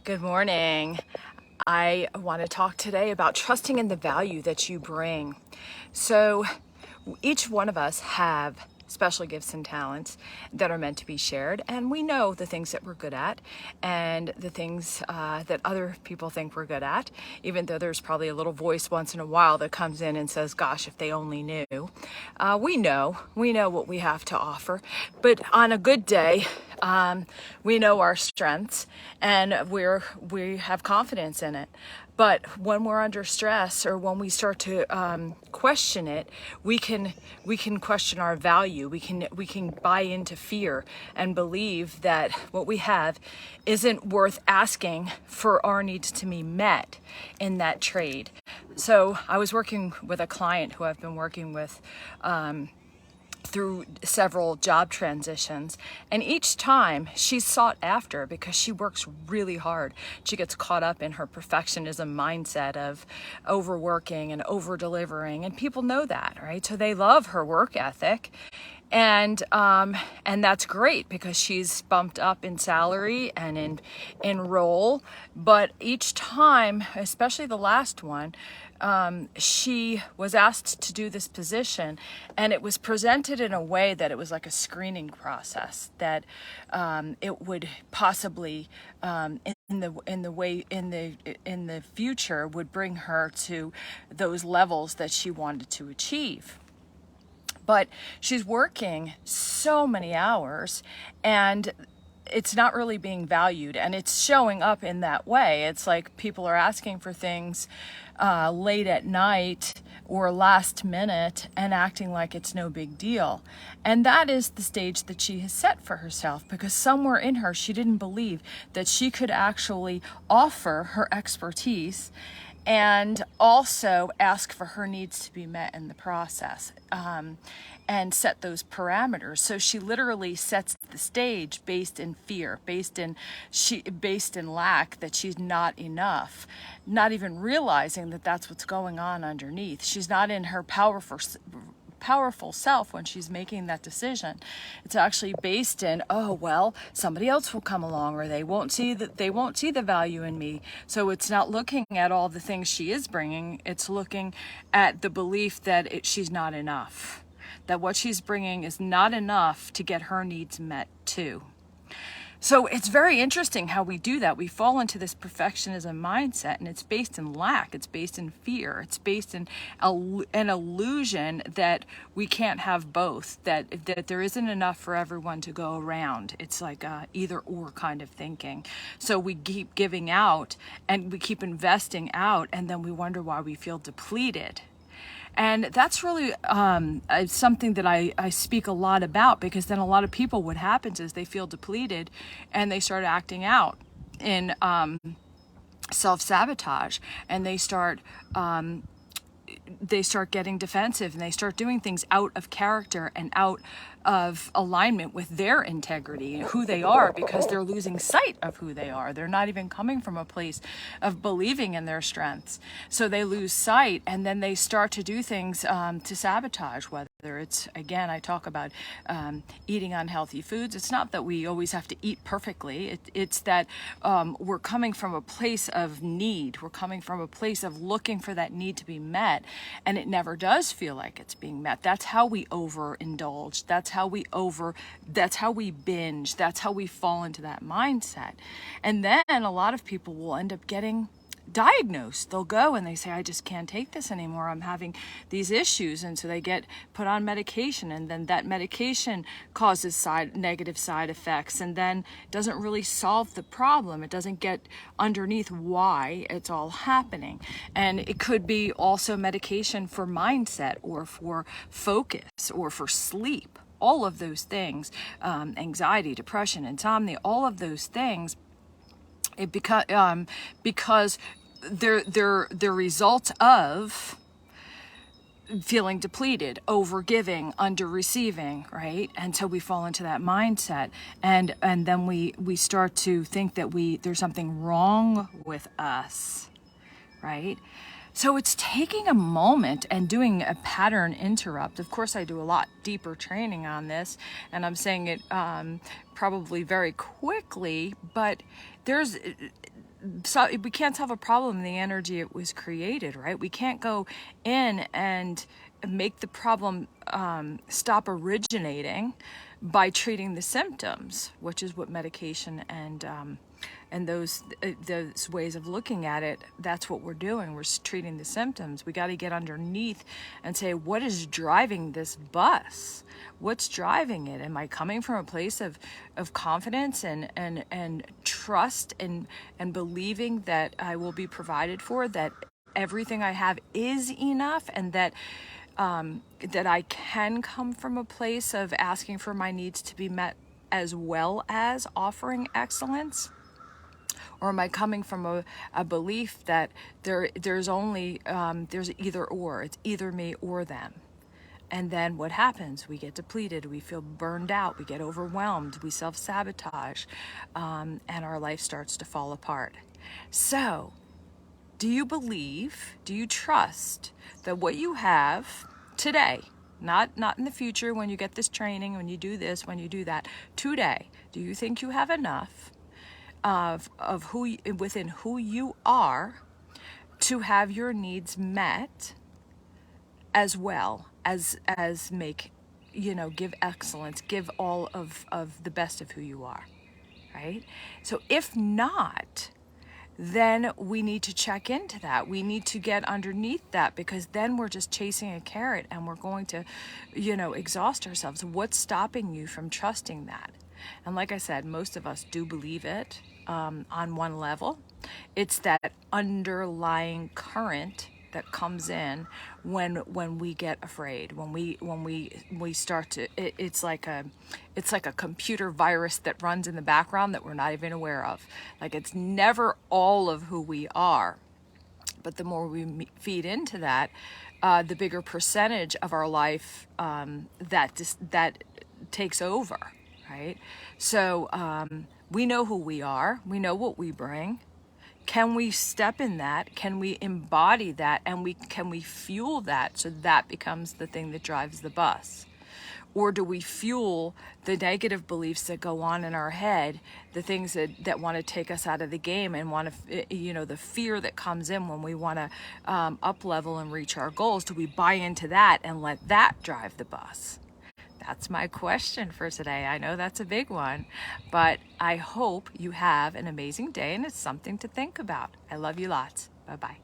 Good morning. I want to talk today about trusting in the value that you bring. So, each one of us have special gifts and talents that are meant to be shared, and we know the things that we're good at and the things that other people think we're good at, even though there's probably a little voice once in a while that comes in and says, gosh, if they only knew. We know what we have to offer, but on a good day, we know our strengths and we have confidence in it. But when we're under stress or when we start to question it, we can question our value. We can buy into fear and believe that what we have isn't worth asking for our needs to be met in that trade. So I was working with a client who I've been working with through several job transitions, and each time she's sought after because she works really hard. She gets caught up in her perfectionism mindset of overworking and over delivering, and people know that, right? So they love her work ethic, and that's great because she's bumped up in salary and in role. But each time, especially the last one, she was asked to do this position, and it was presented in a way that it was like a screening process, that it would possibly in the future would bring her to those levels that she wanted to achieve. But she's working so many hours, and it's not really being valued, and it's showing up in that way. It's like people are asking for things late at night or last minute and acting like it's no big deal. And that is the stage that she has set for herself, because somewhere in her she didn't believe that she could actually offer her expertise and also ask for her needs to be met in the process, and set those parameters. So she literally sets the stage based in fear, based in lack, that she's not enough, not even realizing that that's what's going on underneath. She's not in her powerful self when she's making that decision. It's actually based in, oh well, somebody else will come along, or they won't see the value in me. So it's not looking at all the things she is bringing, it's looking at the belief that she's not enough, that what she's bringing is not enough to get her needs met too. So it's very interesting how we do that. We fall into this perfectionism mindset, and it's based in lack. It's based in fear. It's based in an illusion that we can't have both, that there isn't enough for everyone to go around. It's like a either or kind of thinking. So we keep giving out and we keep investing out, and then we wonder why we feel depleted. And that's really something that I speak a lot about, because then a lot of people, what happens is they feel depleted and they start acting out in self-sabotage, and they start getting defensive, and they start doing things out of character and out of alignment with their integrity and who they are, because they're losing sight of who they are. They're not even coming from a place of believing in their strengths. So they lose sight, and then they start to do things to sabotage, whether it's, again, I talk about eating unhealthy foods. It's not that we always have to eat perfectly. It's that we're coming from a place of need. We're coming from a place of looking for that need to be met, and it never does feel like it's being met. That's how we overindulge. That's how we binge. That's how we fall into that mindset. And then a lot of people will end up getting diagnosed. They'll go and they say, I just can't take this anymore. I'm having these issues. And so they get put on medication, and then that medication causes negative side effects, and then doesn't really solve the problem. It doesn't get underneath why it's all happening. And it could be also medication for mindset, or for focus, or for sleep. All of those things, anxiety, depression, insomnia, all of those things, because they're results of feeling depleted, over giving, under receiving, right? And so we fall into that mindset, and then we start to think that there's something wrong with us, right? So it's taking a moment and doing a pattern interrupt. Of course, I do a lot deeper training on this, and I'm saying it probably very quickly, but so we can't solve a problem in the energy it was created, right? We can't go in and make the problem stop originating by treating the symptoms, which is what medication and those ways of looking at it, that's what we're doing. We're treating the symptoms. We got to get underneath and say, what is driving this bus? What's driving it? Am I coming from a place of confidence and trust and believing that I will be provided for, that everything I have is enough, and that that I can come from a place of asking for my needs to be met as well as offering excellence? Or am I coming from a belief that there's only there's either or, it's either me or them? And then what happens? We get depleted, we feel burned out, we get overwhelmed, we self-sabotage, and our life starts to fall apart. So, do you believe, do you trust that what you have today, not in the future when you get this training, when you do this, when you do that, today, do you think you have enough of who within who you are to have your needs met, as well as make, give excellence, give all of the best of who you are, right? So if not, then we need to check into that. We need to get underneath that, because then we're just chasing a carrot and we're going to, exhaust ourselves. What's stopping you from trusting that? And like I said, most of us do believe it on one level. It's that underlying current that comes in when we get afraid, when we start to, it's like a computer virus that runs in the background that we're not even aware of. Like, it's never all of who we are, but the more we feed into that, the bigger percentage of our life that takes over, right? So we know who we are, we know what we bring. Can we step in that? Can we embody that? And can we fuel that so that becomes the thing that drives the bus? Or do we fuel the negative beliefs that go on in our head, the things that want to take us out of the game, and want to, the fear that comes in when we want to up level and reach our goals? Do we buy into that and let that drive the bus? That's my question for today. I know that's a big one, but I hope you have an amazing day and it's something to think about. I love you lots. Bye-bye.